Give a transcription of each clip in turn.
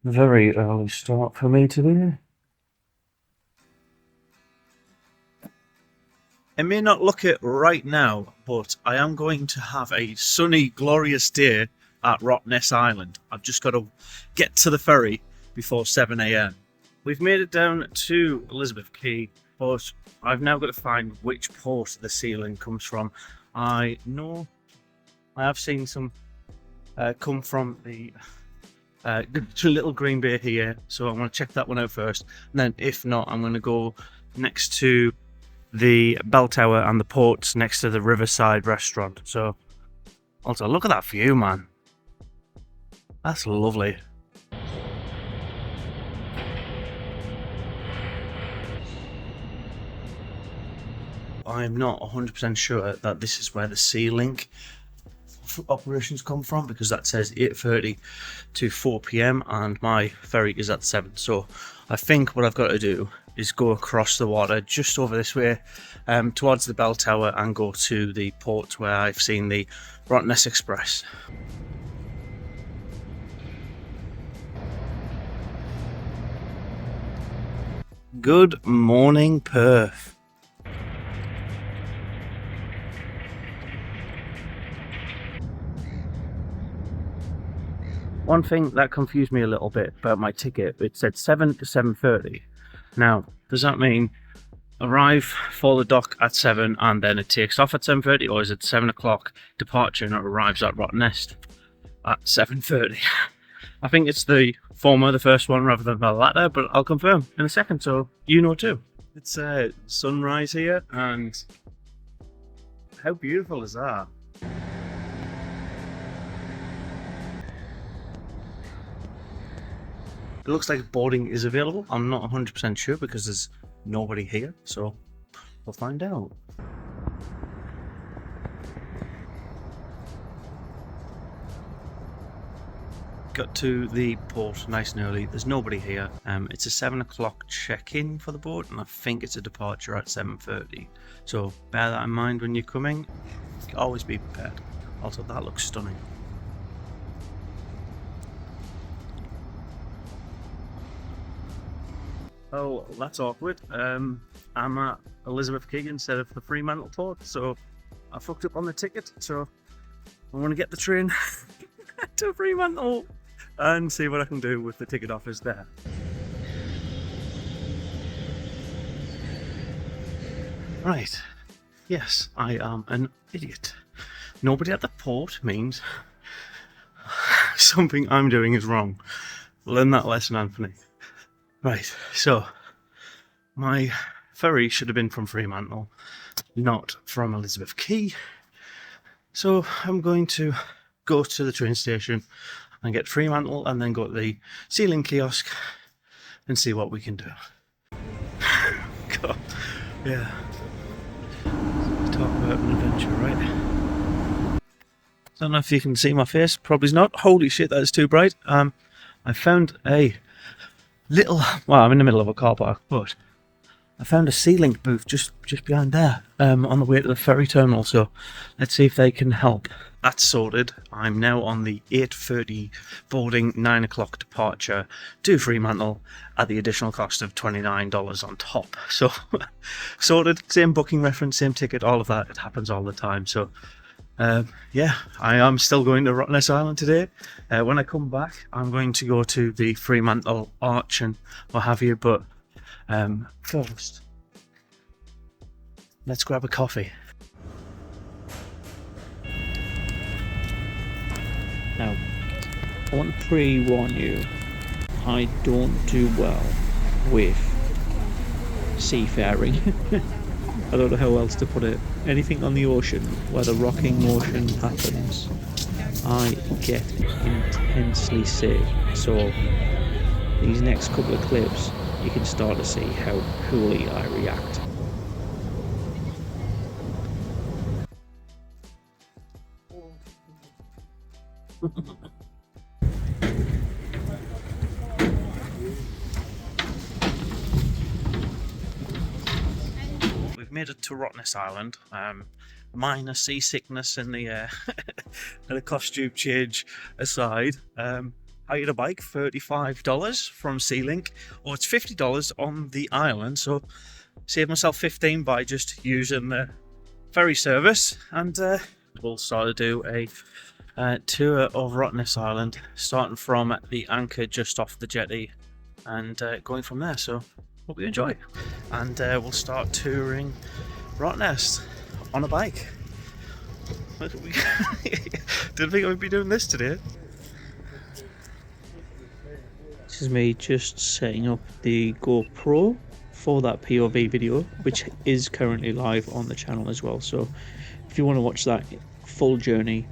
Very early start for me today. It may not look it right now, but I am going to have a sunny, glorious day at Rottnest Island. I've just got to get to the ferry before 7 a.m. We've made it down to Elizabeth Quay, but I've now got to find which port the ceiling comes from. I know I have seen some come from the little green bay here, so I'm going to check that one out first. And then if not, I'm going to go next to the bell tower and the ports next to the Riverside restaurant. So also look at that view, man. That's lovely. I'm not 100% sure that this is where the Sea Link operations come from, because that says 8:30 to 4 p.m. and my ferry is at 7. So I think what I've got to do is go across the water just over this way towards the bell tower and go to the port where I've seen the Rottnest Express. Good morning, Perth. One thing that confused me a little bit about my ticket, it said 7 to 7:30. Now, does that mean arrive for the dock at 7 and then it takes off at 7:30, or is it 7 o'clock departure and it arrives at Rottnest at 7:30? I think it's the former, the first one, rather than the latter, but I'll confirm in a second, so you know too. It's sunrise here, and how beautiful is that? It looks like boarding is available. I'm not 100% sure because there's nobody here, so we'll find out. Got to the port nice and early. There's nobody here. It's a 7 o'clock check-in for the boat, and I think it's a departure at 7:30. So bear that in mind when you're coming. Always be prepared. Also, that looks stunning. Oh, that's awkward. I'm at Elizabeth Quay instead of the Fremantle port, so I fucked up on the ticket. So I want to get the train to Fremantle and see what I can do with the ticket office there. Right. Yes, I am an idiot. Nobody at the port means something I'm doing is wrong. Learn that lesson, Anthony. Right, so my ferry should have been from Fremantle, not from Elizabeth Quay. So I'm going to go to the train station and get Fremantle and then go to the ceiling kiosk and see what we can do. God, yeah. Talk about an adventure, right? Don't know if you can see my face, probably not. Holy shit, that is too bright. I found a little, well, I'm in the middle of a car park, but I found a Sea Link booth just behind there, on the way to the ferry terminal, so let's see if they can help. That's sorted. I'm now on the 8:30 boarding, 9 o'clock departure to Fremantle at the additional cost of $29 on top. So sorted, same booking reference, same ticket, all of that. It happens all the time. So yeah, I am still going to Rottnest Island today. When I come back, I'm going to go to the Fremantle Arch and what have you, but first, let's grab a coffee. Now, I want to pre-warn you, I don't do well with seafaring. I don't know how else to put it. Anything on the ocean where the rocking motion happens, I get intensely sick. So these next couple of clips, you can start to see how poorly I react. We've made it to Rottnest Island. Minor seasickness and the and the costume change aside, hired a bike, $35 from Sea-Link, or it's $50 on the island, so saved myself 15 by just using the ferry service, and we'll sort of do a tour of Rottnest Island, starting from the anchor just off the jetty and going from there. So hope you enjoy, and we'll start touring Rottnest on a bike. Didn't think I would be doing this today. This is me just setting up the GoPro for that POV video, which is currently live on the channel as well. So if you want to watch that full journey,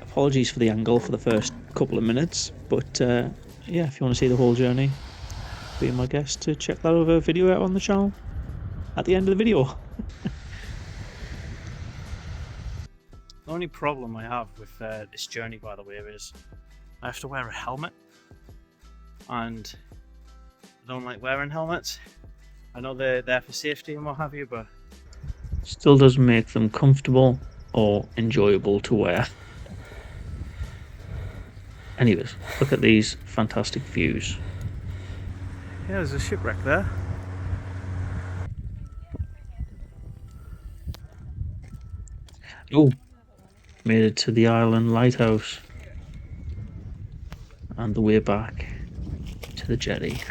apologies for the angle for the first couple of minutes, but yeah, if you want to see the whole journey, be my guest to check that other video out on the channel at the end of the video. The only problem I have with this journey, by the way, is I have to wear a helmet, and I don't like wearing helmets. I know they're there for safety and what have you, but still doesn't make them comfortable or enjoyable to wear. Anyways, look at these fantastic views. yeah, there's a shipwreck there. Oh, made it to the island lighthouse and the way back to the jetty.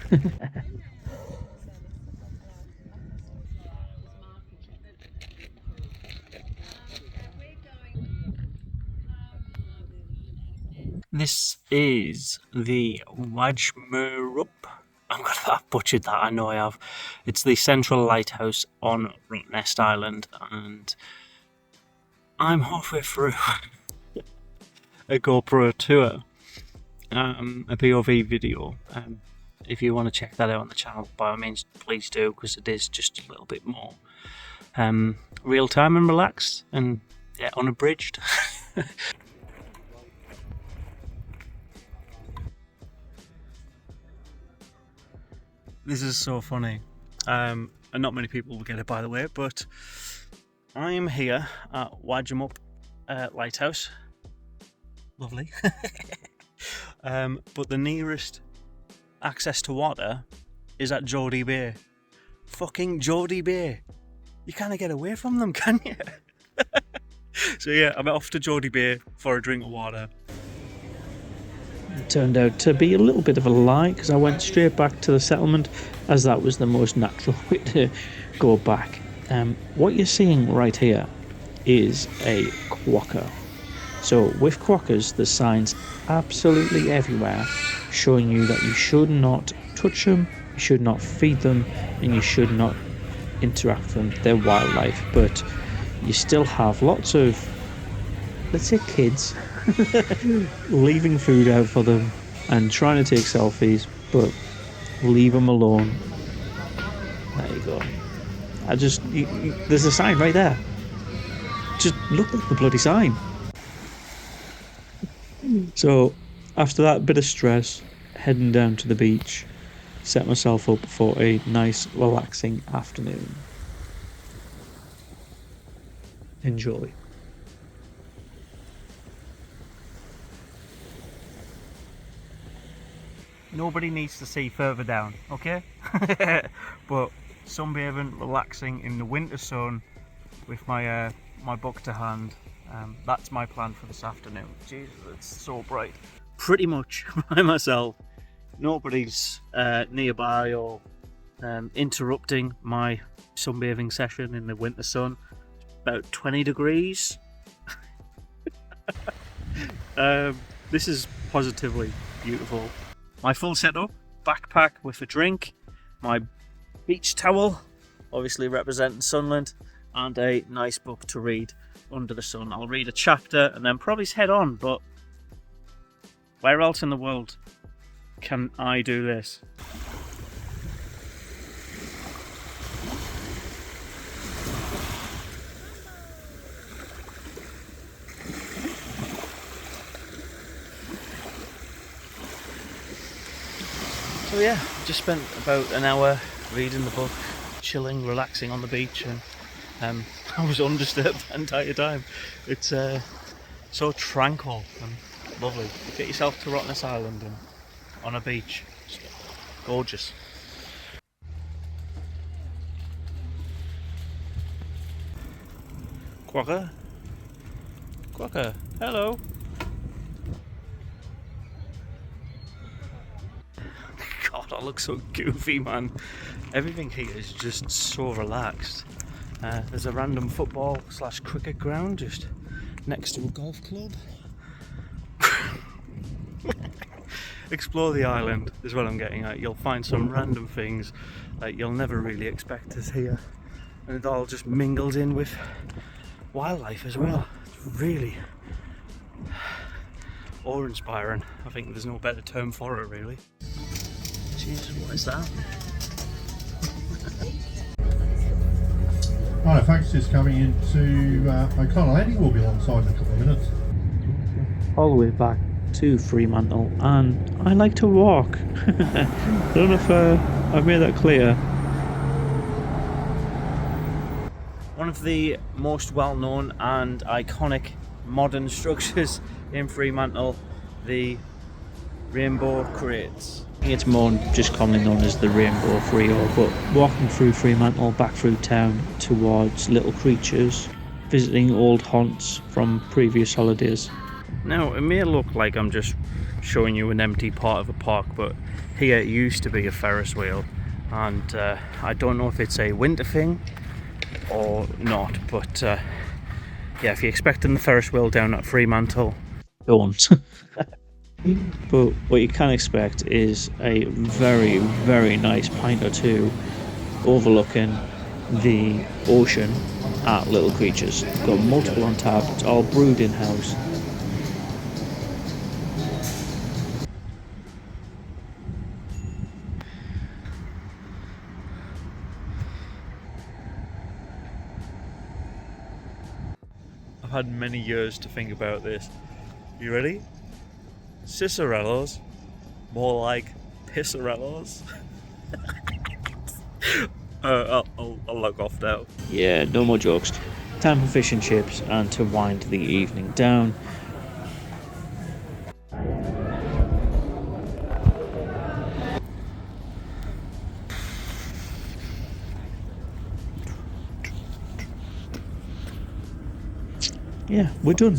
This is the Wajmurup. I'm gonna have butchered that, I know I have. It's the central lighthouse on Rottnest Island, and I'm halfway through a GoPro tour, a POV video. If you want to check that out on the channel, by all means, please do, because it is just a little bit more real time and relaxed, and yeah, unabridged. This is so funny, and not many people will get it, by the way, but I am here at Wajmurup Lighthouse. Lovely. But the nearest access to water is at Geordie Bay. Fucking Geordie Bay. You can't get away from them, can you? So yeah, I'm off to Geordie Bay for a drink of water. It turned out to be a little bit of a lie, because I went straight back to the settlement, as that was the most natural way to go back. What you're seeing right here is a quokka. So with quokkas, there's signs absolutely everywhere showing you that you should not touch them, you should not feed them, and you should not interact with them. They're wildlife, but you still have lots of, let's say, kids leaving food out for them and trying to take selfies, but leave them alone. There you go. There's a sign right there. Just look at the bloody sign. So after that bit of stress, heading down to the beach, set myself up for a nice relaxing afternoon. Enjoy. Nobody needs to see further down, okay? But sunbathing, relaxing in the winter sun with my my book to hand. That's my plan for this afternoon. Jesus, it's so bright. Pretty much by myself. Nobody's nearby or interrupting my sunbathing session in the winter sun. About 20 degrees. This is positively beautiful. My full setup, backpack with a drink, my beach towel, obviously representing Sunland, and a nice book to read under the sun. I'll read a chapter and then probably head on, but where else in the world can I do this? So yeah, just spent about an hour reading the book, chilling, relaxing on the beach, and I was undisturbed the entire time. It's so tranquil and Lovely. Get yourself to Rottnest Island and on a beach. It's gorgeous. Quokka? Quokka, hello. God, I look so goofy, man. Everything here is just so relaxed. There's a random football / cricket ground just next to a golf club. Explore the island is what I'm getting at. You'll find some random things that you'll never really expect to see here, and it all just mingles in with wildlife as well. It's really awe-inspiring. I think there's no better term for it, really. Jesus, what is that? Right, folks, just coming into O'Connell Landing. We'll be alongside in a couple of minutes. All the way back to Fremantle, and I like to walk. I don't know if I've made that clear. One of the most well-known and iconic modern structures in Fremantle, the Rainbow Crates. I think it's more just commonly known as the Rainbow Frio, but walking through Fremantle, back through town towards Little Creatures, visiting old haunts from previous holidays. Now, it may look like I'm just showing you an empty part of a park, but here it used to be a Ferris wheel, and I don't know if it's a winter thing or not, but yeah, if you're expecting the Ferris wheel down at Fremantle, Don't. But what you can expect is a very, very nice pint or two overlooking the ocean at Little Creatures. Got multiple on tap, it's all brewed in-house. I've had many years to think about this. You ready? Cicerellos, more like Pisserellos. I'll log off now. Yeah, no more jokes. Time for fish and chips and to wind the evening down. Yeah, we're done.